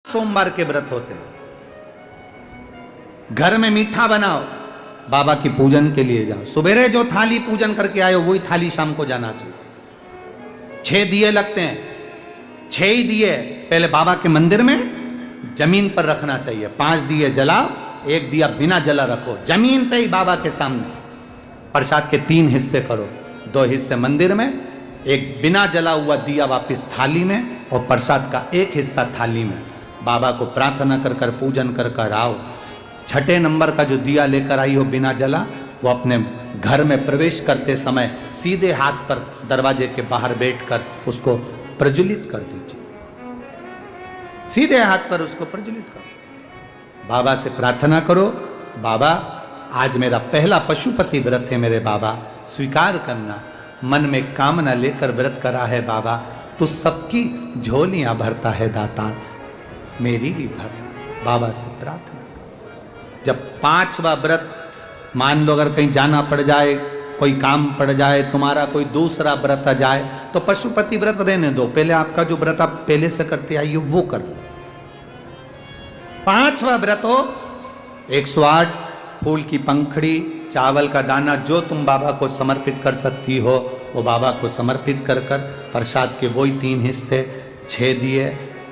सोमवार के व्रत होते हैं। घर में मीठा बनाओ, बाबा की पूजन के लिए जाओ, सवेरे जो थाली पूजन करके आए हो वही थाली शाम को जाना चाहिए। 6 दिए लगते हैं, 6 ही दिए पहले बाबा के मंदिर में जमीन पर रखना चाहिए। 5 दिए जलाओ, 1 दिया बिना जला रखो जमीन पे ही बाबा के सामने। प्रसाद के 3 हिस्से करो, 2 हिस्से मंदिर में, 1 बिना जला हुआ दिया वापिस थाली में, और प्रसाद का 1 हिस्सा थाली में। बाबा को प्रार्थना कर कर पूजन कर कर आओ। 6ठे नंबर का जो दिया लेकर आई हो बिना जला, वो अपने घर में प्रवेश करते समय सीधे हाथ पर दरवाजे के बाहर बैठकर उसको प्रज्वलित कर दीजिए। सीधे हाथ पर उसको प्रज्वलित करो। बाबा से प्रार्थना करो, बाबा आज मेरा पहला पशुपति व्रत है, मेरे बाबा स्वीकार करना। मन में कामना लेकर व्रत करा है बाबा, तो सबकी झोलियां भरता है दाता, मेरी भी भरना। बाबा से प्रार्थना। जब 5वां व्रत, मान लो अगर कहीं जाना पड़ जाए, कोई काम पड़ जाए, तुम्हारा कोई दूसरा व्रत आ जाए, तो पशुपति व्रत रहने दो, पहले आपका जो व्रत आप पहले से करते आई हो वो कर लो। 5वां व्रत हो 108 फूल की पंखड़ी, चावल का दाना, जो तुम बाबा को समर्पित कर सकती हो वो बाबा को समर्पित कर कर प्रसाद के वही 3 हिस्से, 6 दिए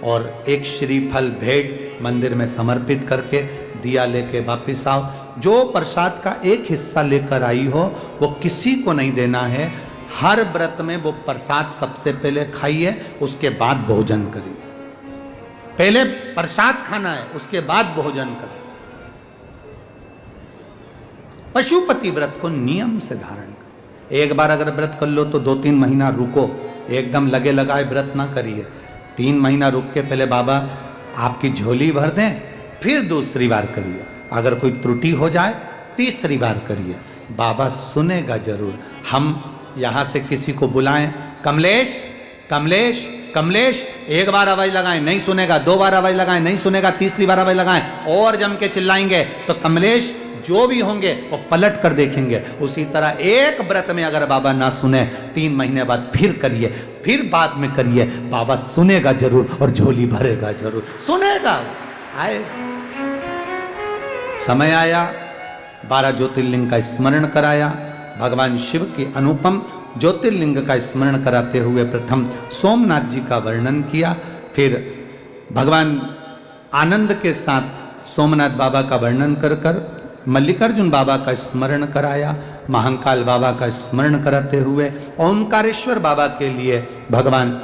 और 1 श्रीफल भेंट मंदिर में समर्पित करके दिया लेके वापिस आओ। जो प्रसाद का 1 हिस्सा लेकर आई हो वो किसी को नहीं देना है। हर व्रत में वो प्रसाद सबसे पहले खाइए, उसके बाद भोजन करिए। पहले प्रसाद खाना है, उसके बाद भोजन करिए। पशुपति व्रत को नियम से धारण करें। एक बार अगर व्रत कर लो तो 2-3 महीना रुको, एकदम लगे लगाए व्रत ना करिए। 3 महीना रुक के पहले बाबा आपकी झोली भर दें, फिर दूसरी बार करिए। अगर कोई त्रुटि हो जाए तीसरी बार करिए, बाबा सुनेगा जरूर। हम यहाँ से किसी को बुलाएं, कमलेश कमलेश कमलेश, 1 बार आवाज लगाएं नहीं सुनेगा, 2 बार आवाज लगाएं नहीं सुनेगा, तीसरी बार आवाज लगाएं और जम के चिल्लाएंगे तो कमलेश जो भी होंगे वो पलट कर देखेंगे। उसी तरह एक व्रत में अगर बाबा ना सुने, 3 महीने बाद फिर करिए, फिर बाद में करिए, बाबा सुनेगा जरूर और झोली भरेगा जरूर, सुनेगा। आए समय आया, 12 ज्योतिर्लिंग का स्मरण कराया। भगवान शिव की अनुपम ज्योतिर्लिंग का स्मरण कराते हुए प्रथम सोमनाथ जी का वर्णन किया, फिर भगवान आनंद के साथ सोमनाथ बाबा का वर्णन कर कर मल्लिकार्जुन बाबा का स्मरण कराया। महाकाल बाबा का स्मरण कराते हुए ओंकारेश्वर बाबा के लिए भगवान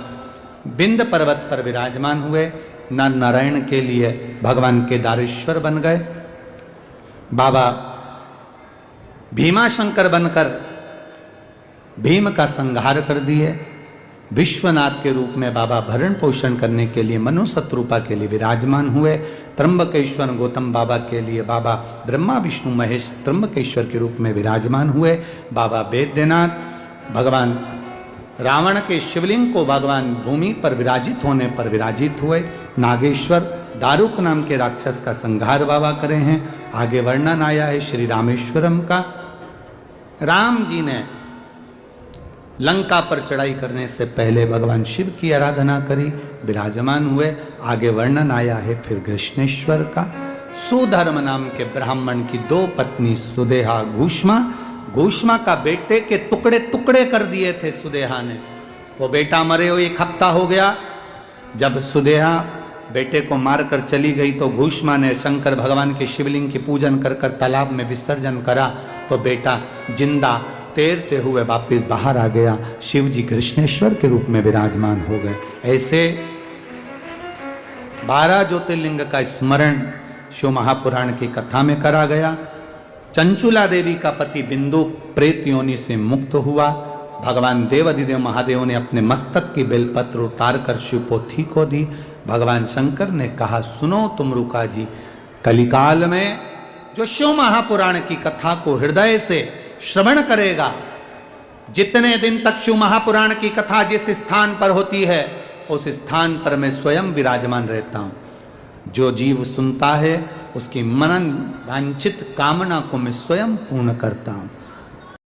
विंध्य पर्वत पर विराजमान हुए। नर नारायण के लिए भगवान केदारेश्वर बन गए। बाबा भीमाशंकर बनकर भीम का संहार कर दिए। विश्वनाथ के रूप में बाबा भरण पोषण करने के लिए मनुशत्रुपा के लिए विराजमान हुए। त्र्यंबकेश्वर गौतम बाबा के लिए बाबा ब्रह्मा विष्णु महेश त्र्यंबकेश्वर के रूप में विराजमान हुए। बाबा वैद्यनाथ भगवान रावण के शिवलिंग को भगवान भूमि पर विराजित होने पर विराजित हुए। नागेश्वर दारुक नाम के राक्षस का संहार बाबा करे हैं। आगे वर्णन आया है श्री रामेश्वरम का। राम जी ने लंका पर चढ़ाई करने से पहले भगवान शिव की आराधना करी, विराजमान हुए। आगे वर्णन आया है फिर कृष्णेश्वर का। सुधर्म नाम के ब्राह्मण की 2 पत्नी सुदेहा घूष्मा, घूष्मा का बेटे के टुकड़े टुकड़े कर दिए थे सुदेहा ने। वो बेटा मरे हो 1 हफ्ता हो गया। जब सुदेहा बेटे को मारकर चली गई तो घूष्मा ने शंकर भगवान के शिवलिंग की पूजन कर कर तालाब में विसर्जन करा, तो बेटा जिंदा तैरते हुए वापिस बाहर आ गया। शिव जी कृष्णेश्वर के रूप में विराजमान हो गए। ऐसे 12 ज्योतिर्लिंग का स्मरण शिव महापुराण की कथा में करा गया। चंचुला देवी का पति बिंदु प्रेत योनि से मुक्त हुआ। भगवान देवाधिदेव महादेव ने अपने मस्तक की बेलपत्र उतार कर शिवपोथी को दी। भगवान शंकर ने कहा, सुनो तुमरुका जी, कलिकाल में जो शिव महापुराण की कथा को हृदय से श्रवण करेगा, जितने दिन तक शिव महापुराण की कथा जिस स्थान पर होती है उस स्थान पर मैं स्वयं विराजमान रहता हूं। जो जीव सुनता है उसकी मनन वांछित कामना को मैं स्वयं पूर्ण करता हूं।